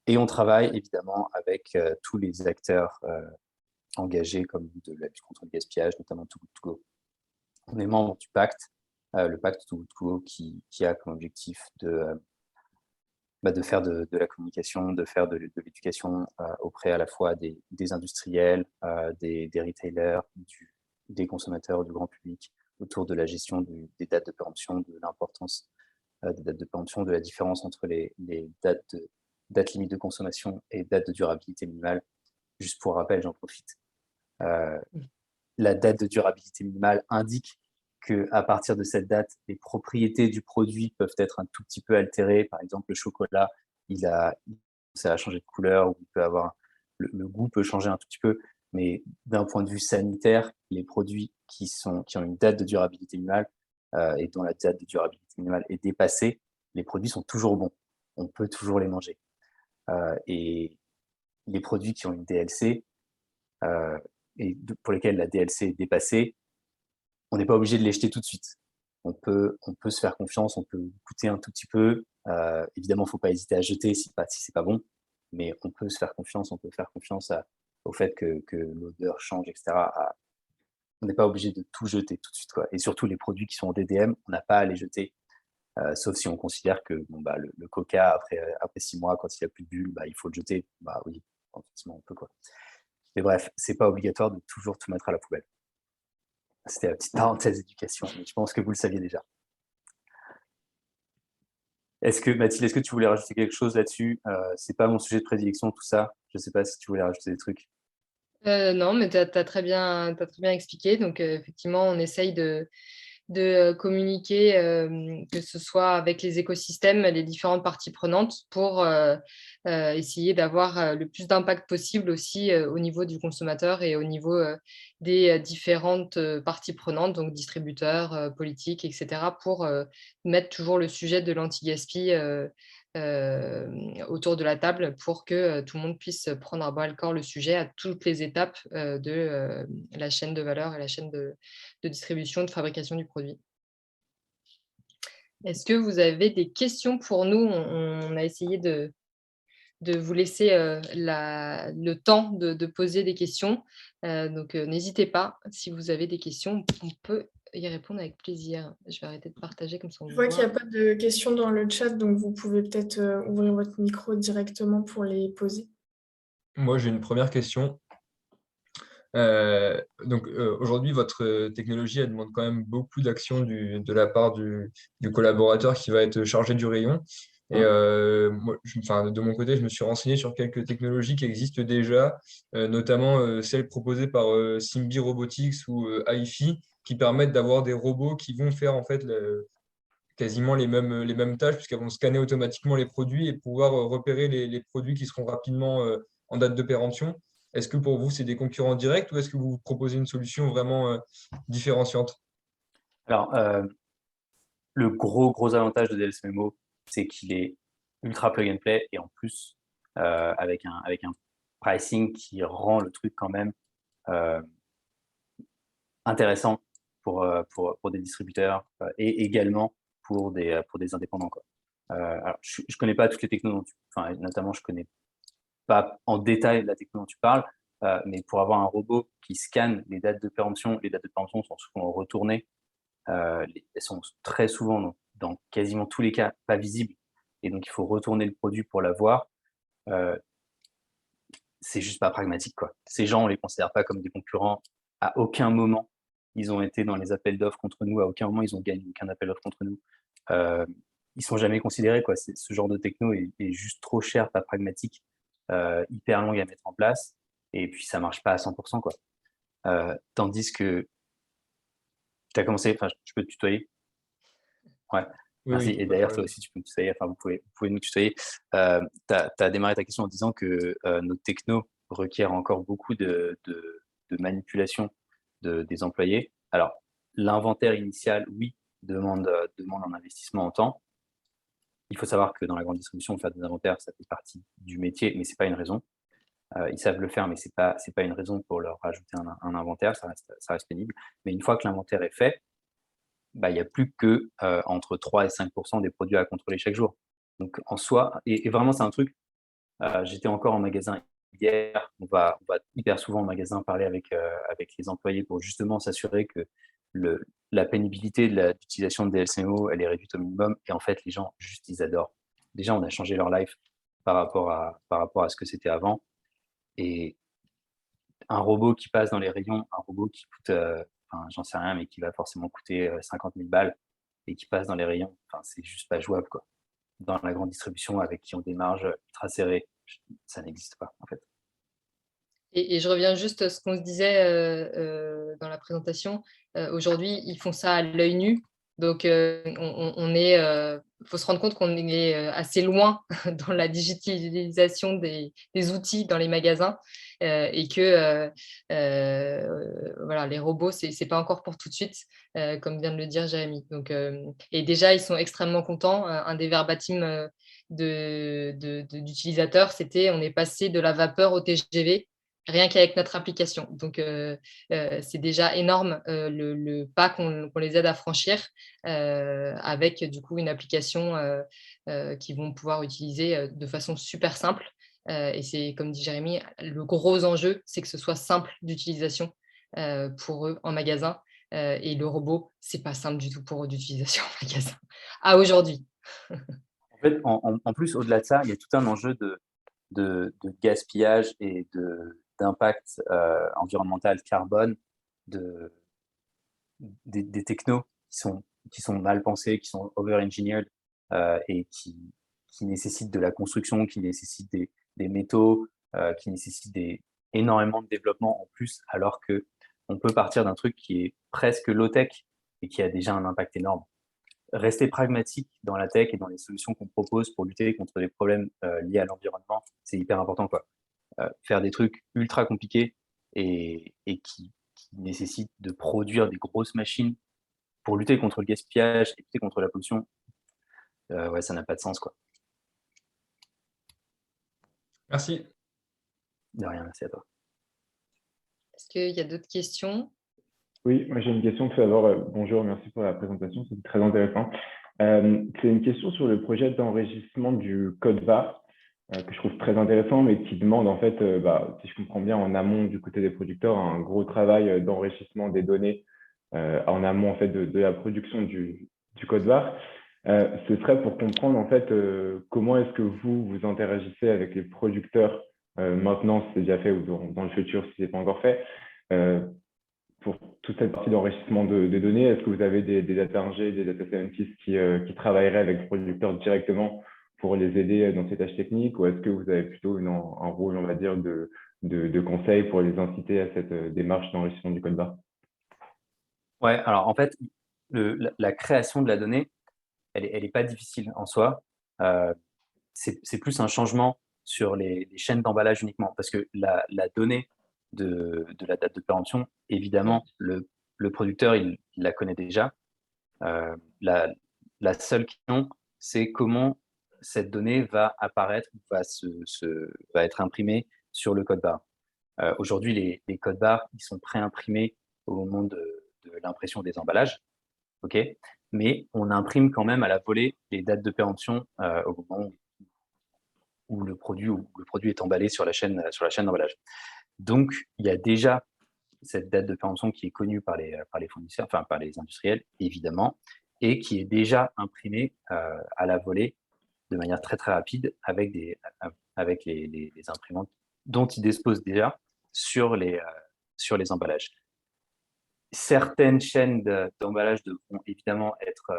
Et on travaille évidemment avec tous les acteurs engagés comme de la lutte contre le gaspillage, notamment Too Good To Go. On est membre du pacte, le pacte Too Good To Go qui a comme objectif de faire de la communication, de faire de l'éducation auprès à la fois des industriels, des retailers, des consommateurs, du grand public, autour de la gestion des dates de péremption, de l'importance des dates de péremption, de la différence entre les dates limites de consommation et dates de durabilité minimale. Juste pour rappel, j'en profite. La date de durabilité minimale indique qu'à partir de cette date, les propriétés du produit peuvent être un tout petit peu altérées. Par exemple, le chocolat, ça a changé de couleur, ou le goût peut changer un tout petit peu. Mais d'un point de vue sanitaire, les produits qui ont une date de durabilité minimale et dont la date de durabilité minimale est dépassée, les produits sont toujours bons. On peut toujours les manger. Et les produits qui ont une DLC et pour lesquels la DLC est dépassée, on n'est pas obligé de les jeter tout de suite. On peut se faire confiance, on peut goûter un tout petit peu. Évidemment, il ne faut pas hésiter à jeter si c'est pas bon, mais on peut se faire confiance, au fait que l'odeur change, etc. On n'est pas obligé de tout jeter tout de suite, quoi. Et surtout, les produits qui sont en DDM, on n'a pas à les jeter, sauf si on considère que le Coca, après 6 mois, quand il n'y a plus de bulles, il faut le jeter. Bah oui, effectivement, on peut, quoi. Mais bref, c'est pas obligatoire de toujours tout mettre à la poubelle. C'était la petite parenthèse éducation, mais je pense que vous le saviez déjà. Mathilde, est-ce que tu voulais rajouter quelque chose là-dessus? C'est pas mon sujet de prédilection, tout ça. Je sais pas si tu voulais rajouter des trucs. Non, mais tu as très bien expliqué. Donc, effectivement, on essaye de communiquer, que ce soit avec les écosystèmes, les différentes parties prenantes, pour essayer d'avoir le plus d'impact possible aussi au niveau du consommateur et au niveau des différentes parties prenantes, donc distributeurs, politiques, etc., pour mettre toujours le sujet de l'anti-gaspi autour de la table, pour que tout le monde puisse prendre à bras le corps le sujet à toutes les étapes de la chaîne de valeur et la chaîne de distribution, de fabrication du produit. Est-ce que vous avez des questions pour nous? On a essayé de vous laisser le temps de poser des questions. Donc, n'hésitez pas, si vous avez des questions, on peut y répondre avec plaisir. Je vais arrêter de partager comme ça on Je vois qu'il n'y a voit. pas de questions dans le chat, donc vous pouvez peut-être ouvrir votre micro directement pour les poser. Moi, j'ai une première question. Aujourd'hui, votre technologie, elle demande quand même beaucoup d'action de la part du collaborateur qui va être chargé du rayon. Et moi, de mon côté, je me suis renseigné sur quelques technologies qui existent déjà, notamment celles proposées par Simbi Robotics ou iFi, qui permettent d'avoir des robots qui vont faire en fait quasiment les mêmes tâches, puisqu'elles vont scanner automatiquement les produits et pouvoir repérer les produits qui seront rapidement en date de péremption. Est-ce que pour vous, c'est des concurrents directs ou est-ce que vous proposez une solution vraiment différenciante? Alors, le gros avantage de DLSMMO, c'est qu'il est ultra plug and play et en plus, avec un pricing qui rend le truc quand même intéressant pour des distributeurs et également pour des indépendants, quoi. Alors, je ne connais pas toutes les technos notamment, je ne connais pas en détail la techno dont tu parles, mais pour avoir un robot qui scanne les dates de péremption, les dates de péremption sont souvent retournées, elles sont très souvent, dans quasiment tous les cas, pas visibles, et donc il faut retourner le produit pour l'avoir. C'est juste pas pragmatique, quoi. Ces gens, on les considère pas comme des concurrents. À aucun moment, ils ont été dans les appels d'offres contre nous. À aucun moment, ils ont gagné aucun appel d'offres contre nous. Ils sont jamais considérés, quoi. Ce genre de techno est juste trop cher, pas pragmatique, hyper long à mettre en place, et puis ça marche pas à 100%, quoi. Tandis que tu as commencé, je peux te tutoyer? Ouais. Oui, Merci. oui, Et pas de d'ailleurs, toi problème. aussi, tu peux me tutoyer. Enfin, vous pouvez nous tutoyer. Tu as démarré ta question en disant que notre techno requiert encore beaucoup de manipulation des employés. Alors, l'inventaire initial, oui, demande un investissement en temps. Il faut savoir que dans la grande distribution, faire des inventaires, ça fait partie du métier, mais ce n'est pas une raison. Ils savent le faire, mais ce n'est pas une raison pour leur rajouter un inventaire. Ça reste pénible. Mais une fois que l'inventaire est fait, bah, il n'y a plus que entre 3 et 5 des produits à contrôler chaque jour. Donc en soi, et vraiment c'est un truc, j'étais encore en magasin hier, on va hyper souvent en magasin parler avec les employés pour justement s'assurer que la pénibilité de l'utilisation de DLCMO, elle est réduite au minimum, et en fait les gens, juste ils adorent. Déjà on a changé leur life par rapport à ce que c'était avant, et un robot qui passe dans les rayons, un robot qui coûte, j'en sais rien, mais qui va forcément coûter 50 000 balles et qui passe dans les rayons, c'est juste pas jouable, quoi. Dans la grande distribution, avec qui ont des marges ultra serrées, ça n'existe pas, en fait. Et je reviens juste à ce qu'on se disait dans la présentation. Aujourd'hui, ils font ça à l'œil nu. Donc, faut se rendre compte qu'on est assez loin dans la digitalisation des outils dans les magasins et que voilà, les robots, c'est pas encore pour tout de suite, comme vient de le dire Jérémy. Donc, et déjà, ils sont extrêmement contents. Un des verbatim d'utilisateurs, c'était on est passé de la vapeur au TGV rien qu'avec notre application. Donc, c'est déjà énorme le pas qu'on les aide à franchir avec du coup une application qu'ils vont pouvoir utiliser de façon super simple. Et c'est, comme dit Jérémy, le gros enjeu, c'est que ce soit simple d'utilisation pour eux en magasin. Et le robot, c'est pas simple du tout pour eux d'utilisation en magasin. À aujourd'hui. En fait, en plus, au-delà de ça, il y a tout un enjeu de gaspillage et d'impact environnemental carbone de, des technos qui sont mal pensés, qui sont over-engineered et qui nécessitent de la construction, qui nécessitent des métaux, qui nécessitent énormément de développement en plus, alors qu'on peut partir d'un truc qui est presque low-tech et qui a déjà un impact énorme. Rester pragmatique dans la tech et dans les solutions qu'on propose pour lutter contre les problèmes liés à l'environnement, c'est hyper important, quoi. Faire des trucs ultra compliqués et qui nécessitent de produire des grosses machines pour lutter contre le gaspillage et lutter contre la pollution, ouais, ça n'a pas de sens, quoi. Merci. De rien, merci à toi. Est-ce qu'il y a d'autres questions? Oui, moi j'ai une question tout d'abord. Bonjour, merci pour la présentation, c'était très intéressant. C'est une question sur le projet d'enrichissement du code barre que je trouve très intéressant, mais qui demande en fait, si je comprends bien, en amont du côté des producteurs, un gros travail d'enrichissement des données en amont en fait de la production du code barre. Ce serait pour comprendre en fait comment est-ce que vous interagissez avec les producteurs maintenant, si c'est déjà fait ou dans le futur si c'est pas encore fait. Euh, pour toute cette partie d'enrichissement de données, est-ce que vous avez des data ingé, des data scientists qui travailleraient avec les producteurs directement pour les aider dans ces tâches techniques, ou est-ce que vous avez plutôt un rôle, on va dire, de conseil pour les inciter à cette démarche d'enrichissement du code barre? Ouais, alors en fait, la création de la donnée, elle est pas difficile en soi. Euh, c'est plus un changement sur les chaînes d'emballage uniquement, parce que la donnée de la date de péremption, évidemment, le producteur, il la connaît déjà. Euh, la, la seule question, c'est comment cette donnée va apparaître, va être imprimée sur le code barre. Aujourd'hui, les codes barres, ils sont pré-imprimés au moment de l'impression des emballages, ok? Mais on imprime quand même à la volée les dates de péremption au moment où le produit est emballé sur la chaîne d'emballage. Donc, il y a déjà cette date de péremption qui est connue par les fournisseurs, enfin par les industriels, évidemment, et qui est déjà imprimée à la volée de manière très très rapide avec les imprimantes dont ils disposent déjà sur les emballages. Certaines chaînes d'emballage devront évidemment être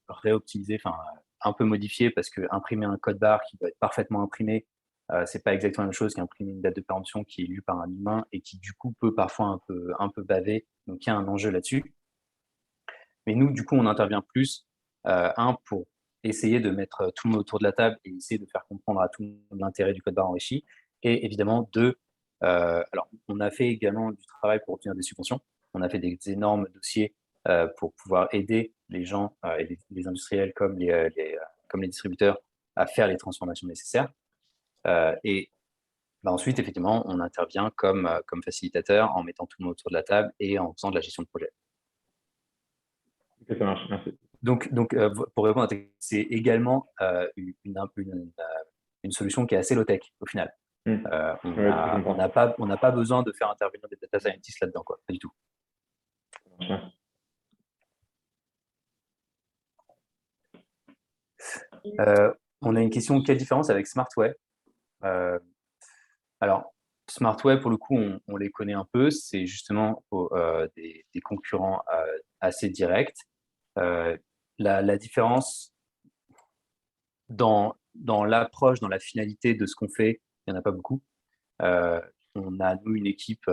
réoptimisées, enfin un peu modifiées, parce que imprimer un code barre qui doit être parfaitement imprimé, c'est pas exactement la même chose qu'imprimer une date de péremption qui est lue par un humain et qui du coup peut parfois un peu baver. Donc il y a un enjeu là-dessus. Mais nous, du coup, on intervient plus, pour essayer de mettre tout le monde autour de la table et essayer de faire comprendre à tout le monde l'intérêt du code barre enrichi. Et évidemment, deux, alors, on a fait également du travail pour obtenir des subventions. On a fait des énormes dossiers pour pouvoir aider les gens et les industriels comme les distributeurs à faire les transformations nécessaires. Et ensuite, effectivement, on intervient comme facilitateur en mettant tout le monde autour de la table et en faisant de la gestion de projet. Ok, ça marche, merci. Donc, pour répondre à ta question, c'est également une solution qui est assez low-tech au final. Ouais, je comprends. On n'a pas besoin de faire intervenir des data scientists là-dedans, quoi. Pas du tout. Ça marche, On a une question, quelle différence avec SmartWay? Alors, SmartWay, pour le coup, on les connaît un peu. C'est justement des concurrents assez directs. La différence dans l'approche, dans la finalité de ce qu'on fait, il n'y en a pas beaucoup. On a, nous, une équipe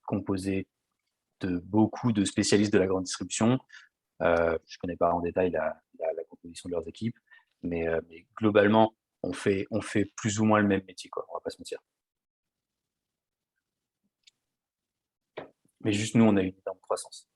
composée de beaucoup de spécialistes de la grande distribution. Je ne connais pas en détail la composition de leurs équipes, mais globalement, on fait plus ou moins le même métier, quoi. On ne va pas se mentir. Mais juste nous, on a une énorme croissance.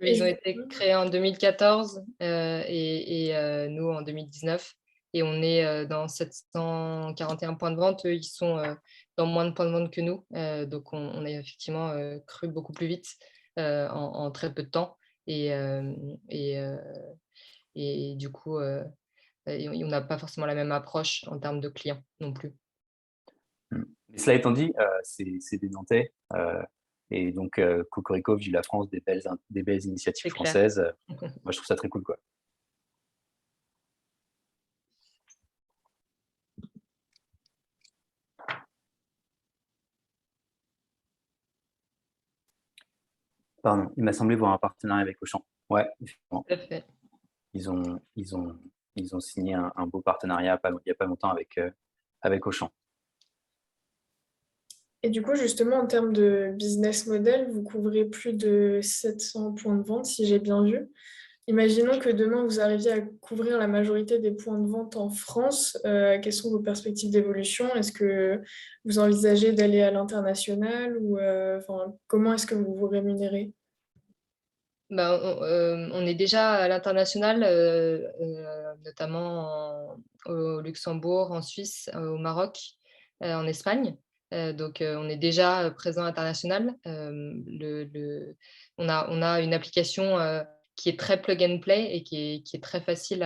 Ils ont été créés en 2014 et nous en 2019. Et on est dans 741 points de vente. Eux, ils sont dans moins de points de vente que nous. Donc, on a effectivement cru beaucoup plus vite en très peu de temps. Et du coup, on n'a pas forcément la même approche en termes de clients non plus. Mais cela étant dit, c'est des Nantais. Et donc, Cocorico, Vive la France, des belles initiatives françaises. Moi, je trouve ça très cool, quoi. Pardon, il m'a semblé voir un partenariat avec Auchan. Ouais, effectivement. Tout à fait. Ils ont signé un beau partenariat il n'y a pas longtemps avec Auchan. Et du coup, justement, en termes de business model, vous couvrez plus de 700 points de vente, si j'ai bien vu. Imaginons que demain, vous arriviez à couvrir la majorité des points de vente en France. Quelles sont vos perspectives d'évolution? Est-ce que vous envisagez d'aller à l'international ou comment est-ce que vous vous rémunérez? On est déjà à l'international, notamment au Luxembourg, en Suisse, au Maroc, en Espagne. Donc, on est déjà présent à l'international. On a une application qui est très plug and play et qui est très facile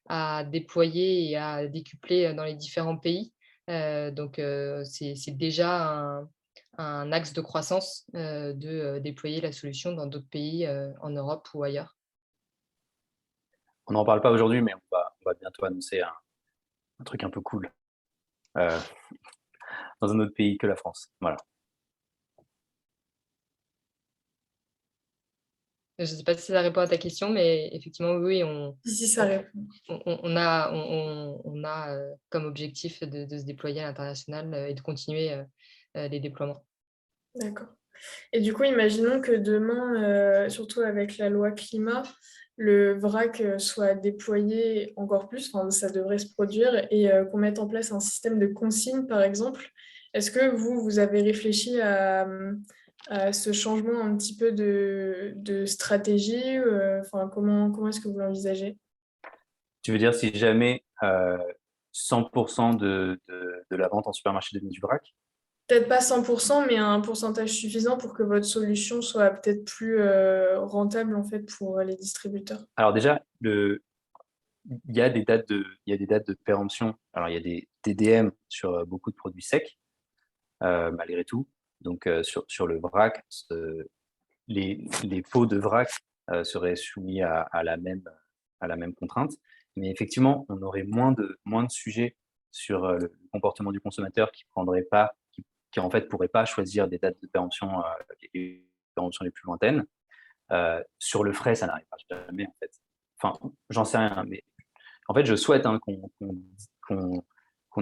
à déployer et à décupler dans les différents pays. Donc, c'est déjà un axe de croissance de déployer la solution dans d'autres pays en Europe ou ailleurs. On n'en parle pas aujourd'hui, mais on va bientôt annoncer un truc un peu cool euh, dans un autre pays que la France. Voilà. Je ne sais pas si ça répond à ta question, mais effectivement, oui, Si ça répond. on a comme objectif de se déployer à l'international et de continuer les déploiements. D'accord. Et du coup, imaginons que demain, surtout avec la loi climat, le vrac soit déployé encore plus, enfin, ça devrait se produire, et qu'on mette en place un système de consigne, par exemple. Est-ce que vous avez réfléchi à ce changement un petit peu de stratégie enfin, comment est-ce que vous l'envisagez? Tu veux dire si jamais 100% de la vente en supermarché devient du vrac? Peut-être pas 100%, mais un pourcentage suffisant pour que votre solution soit peut-être plus rentable en fait pour les distributeurs. Alors déjà, il y a des dates de péremption. Alors il y a des TDM sur beaucoup de produits secs, malgré tout. Donc sur le vrac, les pots de vrac seraient soumis à la même contrainte. Mais effectivement, on aurait moins de sujets sur le comportement du consommateur qui en fait pourrait pas choisir des dates de péremption, les péremptions les plus lointaines. Sur le frais, ça n'arrivera jamais en fait. Enfin, j'en sais rien, mais en fait, je souhaite qu'on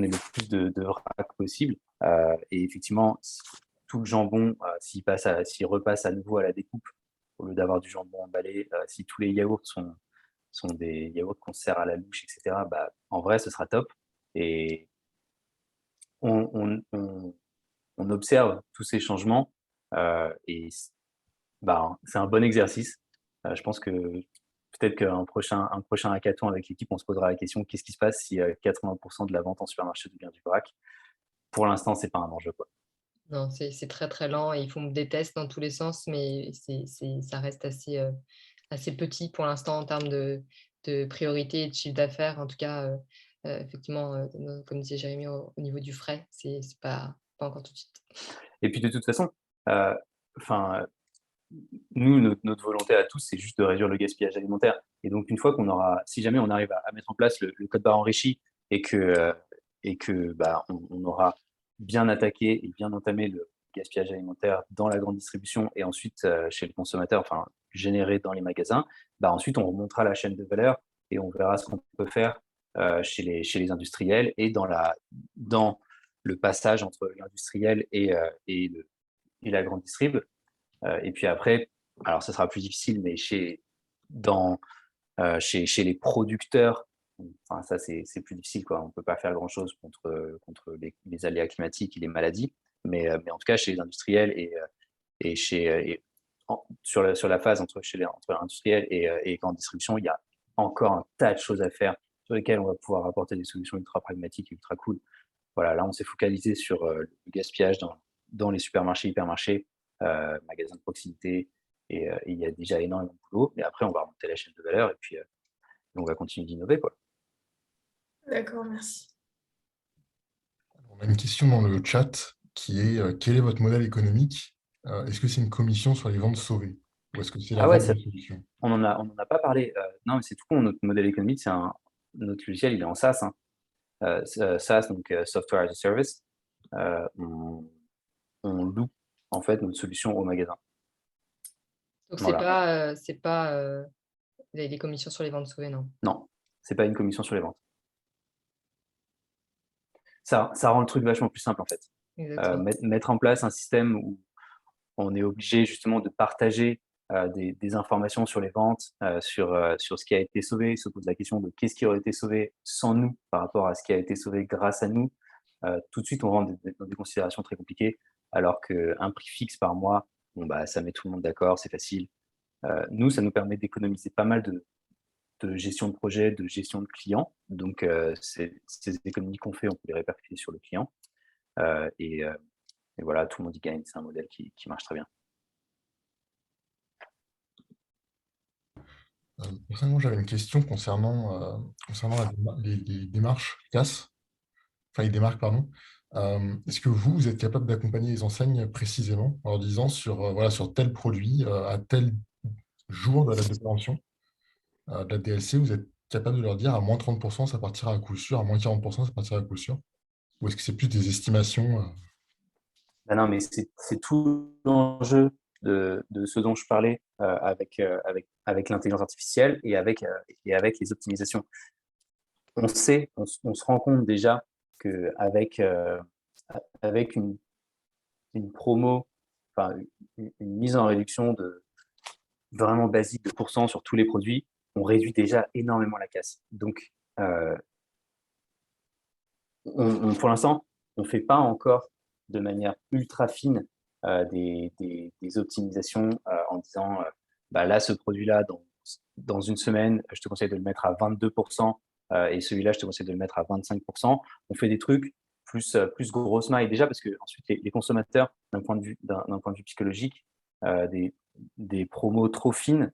ait le plus de vrac possible. Et effectivement, tout le jambon, s'il repasse à nouveau à la découpe, au lieu d'avoir du jambon emballé, si tous les yaourts sont des yaourts qu'on sert à la louche, etc., bah, en vrai, ce sera top. Et on observe tous ces changements et bah, c'est un bon exercice. Je pense que peut-être un prochain hackathon avec l'équipe, on se posera la question qu'est-ce qui se passe si 80% de la vente en supermarché devient du vrac? Pour l'instant, c'est pas un enjeu, quoi. Non, c'est très, très lent et ils font des tests dans tous les sens, mais ça reste assez petit pour l'instant en termes de priorité et de chiffre d'affaires. En tout cas, effectivement, comme disait Jérémy, au niveau du frais, c'est pas encore tout de suite. Et puis de toute façon, enfin, nous, notre volonté à tous, c'est juste de réduire le gaspillage alimentaire. Et donc, une fois si jamais on arrive à mettre en place le code barre enrichi et que bah, on aura bien attaqué et bien entamé le gaspillage alimentaire dans la grande distribution et ensuite chez le consommateur, enfin généré dans les magasins, bah, ensuite on remontera la chaîne de valeur et on verra ce qu'on peut faire chez les industriels et dans le passage entre l'industriel et la grande distrib. Et puis après, alors ça sera plus difficile, mais chez les producteurs, enfin, ça c'est plus difficile, quoi. On ne peut pas faire grand-chose contre les aléas climatiques et les maladies, mais en tout cas chez les industriels sur la phase entre l'industriel et grande distribution, il y a encore un tas de choses à faire sur lesquelles on va pouvoir apporter des solutions ultra pragmatiques et ultra cool. Voilà, là on s'est focalisé sur le gaspillage dans les supermarchés, hypermarchés, magasins de proximité, et il y a déjà énormément de boulot. Et après, on va remonter la chaîne de valeur et puis on va continuer d'innover, quoi. D'accord, merci. On a une question dans le chat qui est quel est votre modèle économique? Est-ce que c'est une commission sur les ventes sauvées? Ou est-ce que c'est la Ah ouais, vente de solutions? on en a pas parlé. Non, mais c'est tout con. Notre modèle économique, notre logiciel, il est en SaaS, hein. SaaS, donc Software as a Service. On loue en fait notre solution au magasin. Donc, Voilà. c'est pas les commissions sur les ventes sauvées, non. Non, c'est pas une commission sur les ventes. Ça rend le truc vachement plus simple en fait. Exactement. Mettre en place un système où on est obligé justement de partager des informations sur les ventes, sur ce qui a été sauvé, se pose la question de qu'est-ce qui aurait été sauvé sans nous par rapport à ce qui a été sauvé grâce à nous. Tout de suite, on rentre dans des considérations très compliquées, alors qu'un prix fixe par mois, bon, bah, ça met tout le monde d'accord, c'est facile. Nous, ça nous permet d'économiser pas mal de gestion de projet, de gestion de clients. Donc, ces économies qu'on fait, on peut les répercuter sur le client. voilà, tout le monde y gagne. C'est un modèle qui marche très bien. Personnellement, j'avais une question concernant les démarches CAS, enfin les démarques, pardon. Est-ce que vous êtes capable d'accompagner les enseignes précisément en leur disant voilà, sur tel produit, à tel jour de la date de péremption, de la DLC, vous êtes capable de leur dire à moins 30%, ça partira à coup sûr, à moins 40%, ça partira à coup sûr? Ou est-ce que c'est plus des estimations? Ben non, mais c'est tout l'enjeu de ce dont je parlais avec l'intelligence artificielle et avec les optimisations. On se rend compte déjà qu'avec avec une promo, enfin une mise en réduction vraiment basique de pourcent sur tous les produits, on réduit déjà énormément la casse. Donc, pour l'instant, on ne fait pas encore de manière ultra fine des optimisations en disant bah là, ce produit-là, dans une semaine, je te conseille de le mettre à 22% et celui-là, je te conseille de le mettre à 25%. On fait des trucs plus grosse maille déjà parce que ensuite les consommateurs, d'un point de vue psychologique, des promos trop fines,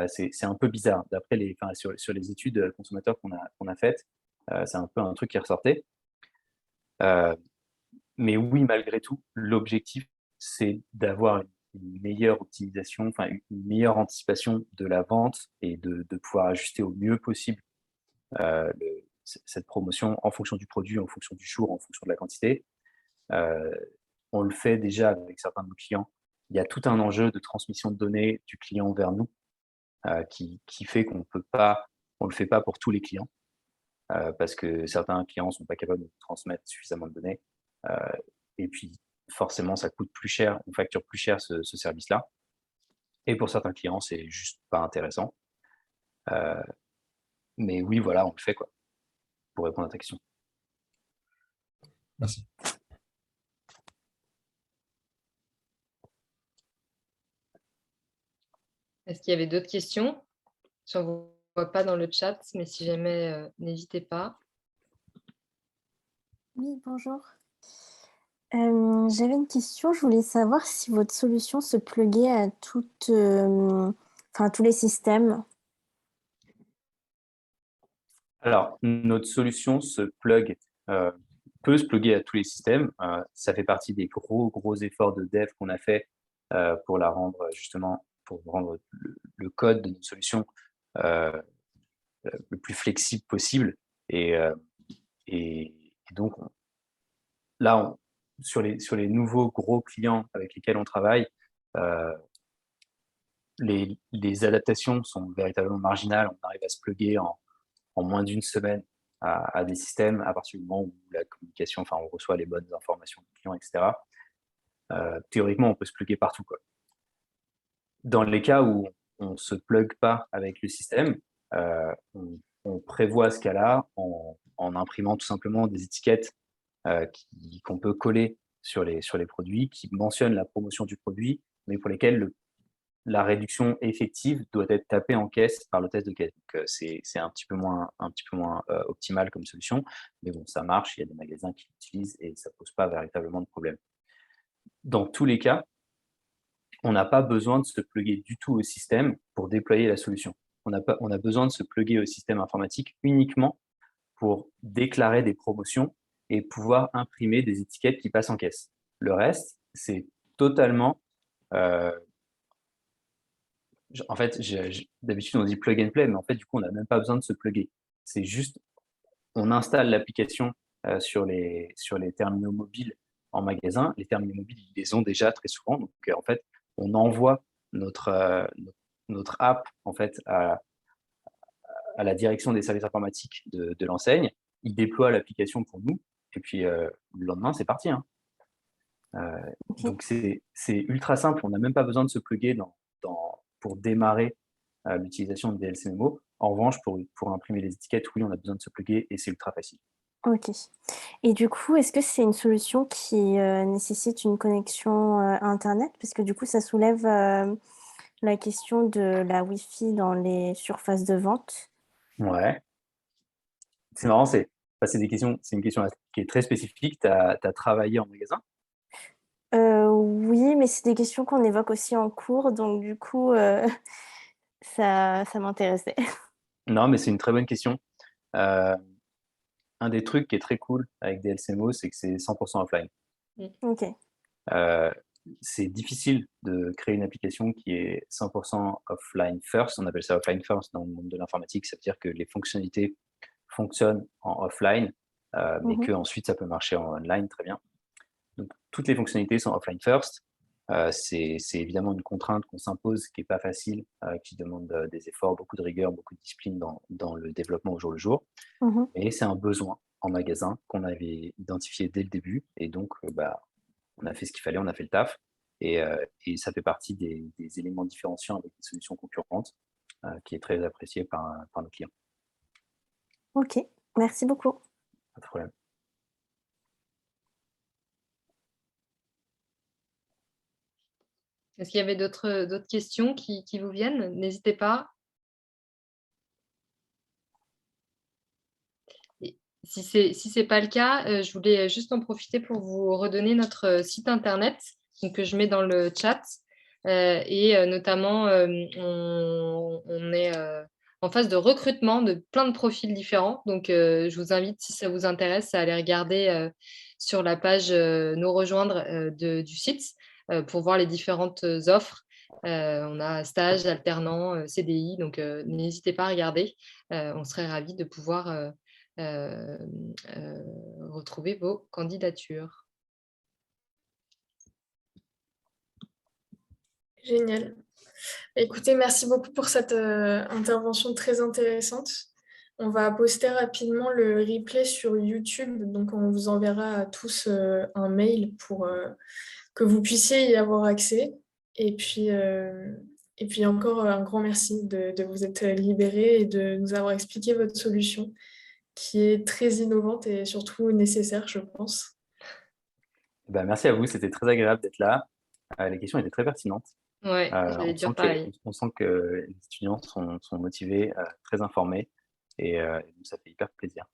c'est un peu bizarre. D'après sur les études consommateurs qu'on a faites, c'est un peu un truc qui ressortait. Mais oui, malgré tout, l'objectif, c'est d'avoir une meilleure optimisation, enfin une meilleure anticipation de la vente et de pouvoir ajuster au mieux possible cette promotion en fonction du produit, en fonction du jour, en fonction de la quantité. On le fait déjà avec certains de nos clients. Il y a tout un enjeu de transmission de données du client vers nous qui fait qu'on ne le fait pas pour tous les clients. Parce que certains clients ne sont pas capables de transmettre suffisamment de données. Et puis, forcément, ça coûte plus cher, on facture plus cher ce service-là. Et pour certains clients, c'est juste pas intéressant. Mais oui, voilà, on le fait, quoi, pour répondre à ta question. Merci. Est-ce qu'il y avait d'autres questions? Je n'en vois pas dans le chat, mais si jamais, n'hésitez pas. Oui, bonjour. J'avais une question, je voulais savoir si votre solution se pluguait à tous les systèmes. Alors, notre solution peut se plugger à tous les systèmes. Ça fait partie des gros efforts de dev qu'on a fait pour la rendre justement, pour rendre le code de notre solution le plus flexible possible. Et donc, là, sur les nouveaux gros clients avec lesquels on travaille, les adaptations sont véritablement marginales. On arrive à se plugger en moins d'une semaine à des systèmes à partir du moment où la communication, enfin, on reçoit les bonnes informations du client, etc. Théoriquement, on peut se plugger partout, quoi. Dans les cas où on ne se plug pas avec le système, on prévoit ce cas-là en imprimant tout simplement des étiquettes qu'on peut coller sur les produits, qui mentionnent la promotion du produit, mais pour lesquels la réduction effective doit être tapée en caisse par l'hôtesse de caisse. Donc, c'est un petit peu moins optimal comme solution, mais bon, ça marche, il y a des magasins qui l'utilisent et ça ne pose pas véritablement de problème. Dans tous les cas, on n'a pas besoin de se plugger du tout au système pour déployer la solution. On a besoin de se plugger au système informatique uniquement pour déclarer des promotions et pouvoir imprimer des étiquettes qui passent en caisse. Le reste, c'est totalement... en fait, d'habitude, on dit plug and play, mais en fait, du coup, on n'a même pas besoin de se plugger. C'est juste, on installe l'application sur les terminaux mobiles en magasin. Les terminaux mobiles, ils les ont déjà très souvent. Donc, en fait, on envoie notre app en fait, à la direction des services informatiques de l'enseigne. Ils déploient l'application pour nous. Et puis, le lendemain, c'est parti. Hein. Ok. Donc, c'est ultra simple. On n'a même pas besoin de se plugger pour démarrer l'utilisation de DLC Memo. En revanche, pour imprimer les étiquettes, oui, on a besoin de se plugger et c'est ultra facile. Ok. Et du coup, est-ce que c'est une solution qui nécessite une connexion Internet? Parce que du coup, ça soulève la question de la Wi-Fi dans les surfaces de vente. Ouais. C'est marrant, c'est une question qui est très spécifique. Tu as travaillé en magasin? Oui, mais c'est des questions qu'on évoque aussi en cours, donc du coup, ça m'intéressait. Non, mais c'est une très bonne question. Euh, un des trucs qui est très cool avec des LCMO, c'est que c'est 100% offline. Ok. Euh, c'est difficile de créer une application qui est 100% offline first. On appelle ça offline first dans le monde de l'informatique. Ça veut dire que les fonctionnalités fonctionnent en offline, mais Mhm. que ensuite ça peut marcher en online très bien. Donc, toutes les fonctionnalités sont offline first. C'est évidemment une contrainte qu'on s'impose, qui n'est pas facile, qui demande des efforts, beaucoup de rigueur, beaucoup de discipline dans le développement au jour le jour. Mhm. Et c'est un besoin en magasin qu'on avait identifié dès le début. Et donc, on a fait ce qu'il fallait, on a fait le taf. Et ça fait partie des éléments différenciants avec les solutions concurrentes, qui est très apprécié par nos clients. Ok, merci beaucoup. Pas de problème. Est-ce qu'il y avait d'autres questions qui vous viennent? N'hésitez pas. Et si c'est pas le cas, je voulais juste en profiter pour vous redonner notre site internet, donc que je mets dans le chat. Notamment, on est en phase de recrutement de plein de profils différents. Donc, je vous invite, si ça vous intéresse, à aller regarder sur la page Nous rejoindre du site pour voir les différentes offres. On a stage, alternant, CDI, donc n'hésitez pas à regarder. On serait ravis de pouvoir euh, retrouver vos candidatures. Génial. Écoutez, merci beaucoup pour cette intervention très intéressante. On va poster rapidement le replay sur YouTube, donc on vous enverra à tous un mail pour que vous puissiez y avoir accès. Et puis encore un grand merci de vous être libérés et de nous avoir expliqué votre solution, qui est très innovante et surtout nécessaire, je pense. Merci à vous, c'était très agréable d'être là. Les questions étaient très pertinentes. Ouais, j'allais dire pareil. On sent que les étudiants sont motivés, très informés, et ça fait hyper plaisir.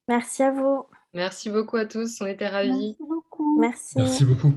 Merci à vous. Merci beaucoup à tous, on était ravis. Merci. Merci beaucoup.